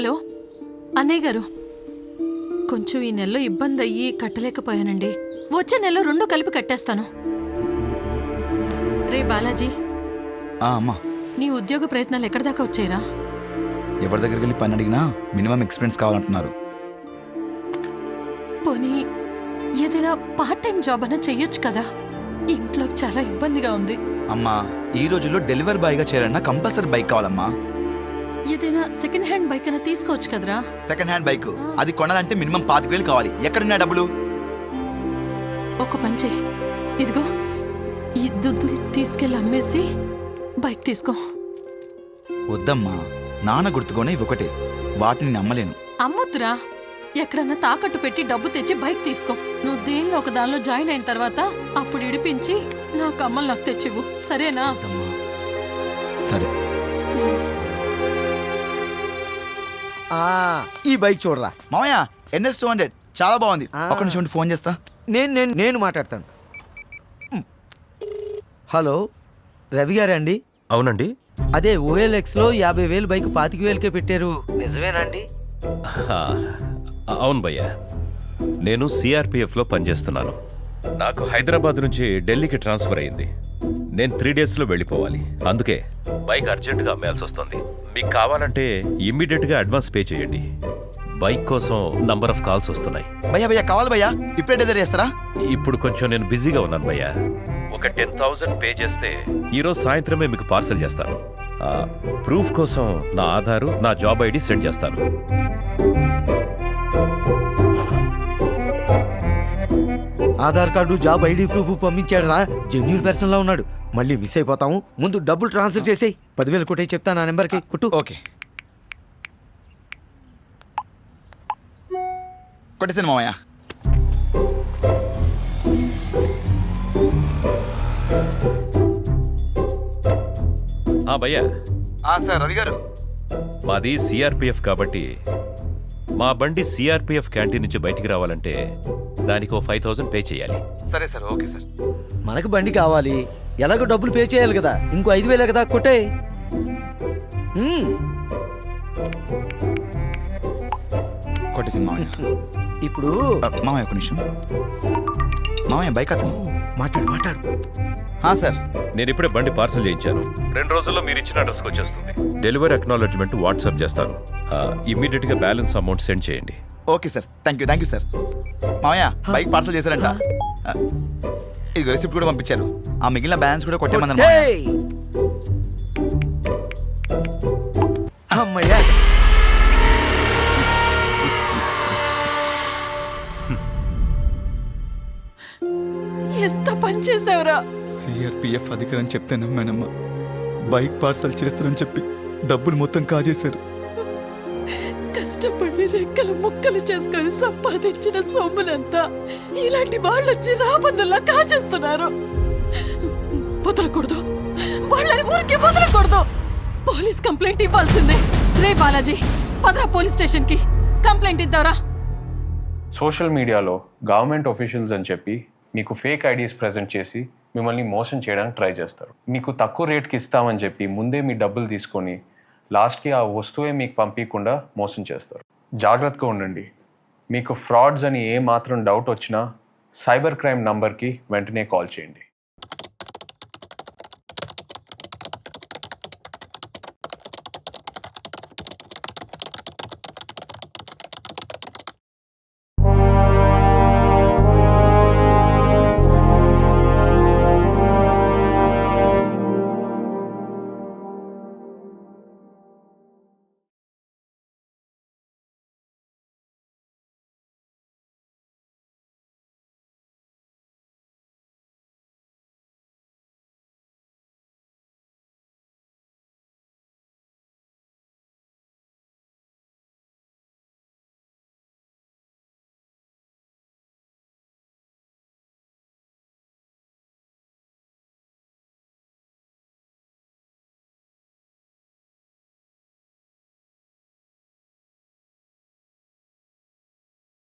Hello అన్నయ్య గారు, కొంచెం ఈ నెలలో ఇబ్బంది అయ్యి కట్టలేకపోయానండి. వచ్చే నెలలో 2 కలిపి కట్టేస్తాను. రే బాలాజీ, అమ్మా, నీ ఉద్యోగ ప్రయత్నాలు ఎక్కడి దాకా వచ్చాయిరా? ఎవరి దగ్గరికి వెళ్ళి పని అడిగినా మినిమం ఎక్స్పీరియన్స్ కావాలంటున్నారు. పోనీ ఏదైనా పార్ట్ టైం జాబ్ అన్నా చెయ్యొచ్చు కదా. ఇంట్లో చాలా ఇబ్బందిగా ఉంది. అమ్మా, ఈ రోజుల్లో డెలివరీ బాయ్గా చేయాలన్నా కంపల్సరీ బైక్ కావాలమ్మా. ఏదైనా సెకండ్ హ్యాండ్ బైక్ అయినా తీసుకోవచ్చు కదరా. సెకండ్ హ్యాండ్ బైక్ అది కొనాలంటే మినిమం 25,000 కావాలి. ఎక్కడున్నా డబ్బులు? ఒక పంచే, ఇదిగో ఈ దుద్దులు తీసుకెళ్ళి అమ్మేసి బైక్ తీసుకో. వద్దమ్మా, నాన్న గుర్తుకోనే ఇవి ఒకటే, వాటిని నమ్మలేను. అమ్మొద్దురా, ఎక్కడన్నా తాకట్టు పెట్టి డబ్బు తెచ్చి బైక్ తీసుకో. నువ్వు దేనిలో ఒక దానిలో జాయిన్ అయిన తర్వాత అప్పుడు ఇడిపించి నా కమ్మలు నాకు తెచ్చివ్వు, సరేనా? సరే. ఈ బైక్ చూడరా మామయ్య, NS 200 చాలా బాగుంది. ఒక నిమిషం ఫోన్ చేస్తా. నేను మాట్లాడతాను. హలో, రవి గారా అండి? అవునండి. అదే OLX లో 50,000 బైక్ 25,000కే పెట్టారు, నిజమేనండి? అవును భయ్యా, నేను CRPFలో పనిచేస్తున్నాను. నాకు హైదరాబాద్ నుంచి ఢిల్లీకి ట్రాన్స్ఫర్ అయింది. నేను 3 డేస్లో వెళ్ళిపోవాలి. అందుకే బైక్ అర్జెంటుగా అమ్మేయాల్సి వస్తుంది. మీకు కావాలంటే ఇమ్మీడియట్గా అడ్వాన్స్ పే చేయండి. బైక్ కోసం నంబర్ ఆఫ్ కాల్స్ వస్తున్నాయి. భయ్యా కావాలి భయ్యా, ఇప్పుడే డెలివరీ చేస్తారా? ఇప్పుడు కొంచెం నేను బిజీగా ఉన్నాను భయ్యా. ఒక 10,000 పే చేస్తే ఈరోజు సాయంత్రమే మీకు పార్సల్ చేస్తాను. ప్రూఫ్ కోసం నా ఆధారు, నా జాబ్ ID సెండ్ చేస్తాను. Aadhaar card, job ID proof పంపించాడు రా, జెన్యూన్ పర్సన్ లా ఉన్నాడు. మళ్ళీ మిస్ అయిపోతాము. ముందు డబ్బులు ట్రాన్స్ఫర్ చేసేయి. 10,000 కొట్టే చెప్తా నా నెంబర్కి. కుట్టు. ఓకే, కొట్టేసాను మామయ్య. భయ్యా, సార్ రవి గారు, మాది CRPF కాబట్టి మా బండి CRPF క్యాంటీన్ నుంచి బయటికి రావాలంటే దానికి 5,000 పే చేయాలి. సరే సార్, ఓకే సార్. మనకు బండి కావాలి, ఎలాగో డబ్బులు పే చేయాలి కదా. ఇంకో 5,000 కదా, కొట్టే. కొట్టేసింది మామయ్య. ఇప్పుడు మామయ్య ఒక నిమిషం. మామయ్య బైక్ అతను మాట్లాడు. సార్, నేను ఇప్పుడే బండి పార్సల్ చేయించాను. 2 రోజుల్లో మీరు ఇచ్చిన అడ్రస్కి వచ్చేస్తుంది. డెలివరీ అక్నాలెడ్జ్మెంట్ వాట్సాప్ చేస్తాను. ఇమ్మీడియట్ గా బ్యాలెన్స్ అమౌంట్ సెండ్ చేయండి. Okay sir, thank you sir. మామయ్య బైక్ పార్సల్ చేశారంట. ఇది రిసిప్ట్ కూడా పంపించారు. ఆ మిగిలిన బ్యాలెన్స్ కూడా కొట్టేమన్నారు. అమ్మయ్యా, ఎంత పని చేసావురా. CRPF అధికారని చెప్తే నమ్మానమ్మా. బైక్ పార్సల్ చేస్తారని చెప్పి డబ్బులు మొత్తం కాజేశారు. కష్టపడి రెక్కలు ముక్కలు చేసుకొని సంపాదించిన సొమ్మునంతా ఇలాంటి వాళ్ళు వచ్చి రాబందుల్లా కాజేస్తున్నారు. వదలకూడదు, వాళ్ళని ఊరికి వదలకూడదు. పోలీస్ కంప్లైంట్ ఇవ్వాల్సిందే. రే బాలాజీ, పదరా పోలీస్ స్టేషన్ కి కంప్లైంట్ ఇద్దారా. సోషల్ మీడియాలో గవర్నమెంట్ ఆఫీషియల్స్ అని చెప్పి మీకు ఫేక్ ఐడీస్ ప్రెజెంట్ చేసి మిమ్మల్ని మోసం చేయడానికి ట్రై చేస్తారు. మీకు తక్కువ రేట్కి ఇస్తామని చెప్పి ముందే మీ డబ్బులు తీసుకొని లాస్ట్కి ఆ వస్తువే మీకు పంపించకుండా మోసం చేస్తారు. జాగ్రత్తగా ఉండండి. మీకు ఫ్రాడ్స్ అని ఏ మాత్రం డౌట్ వచ్చినా సైబర్ క్రైమ్ నంబర్కి వెంటనే కాల్ చేయండి.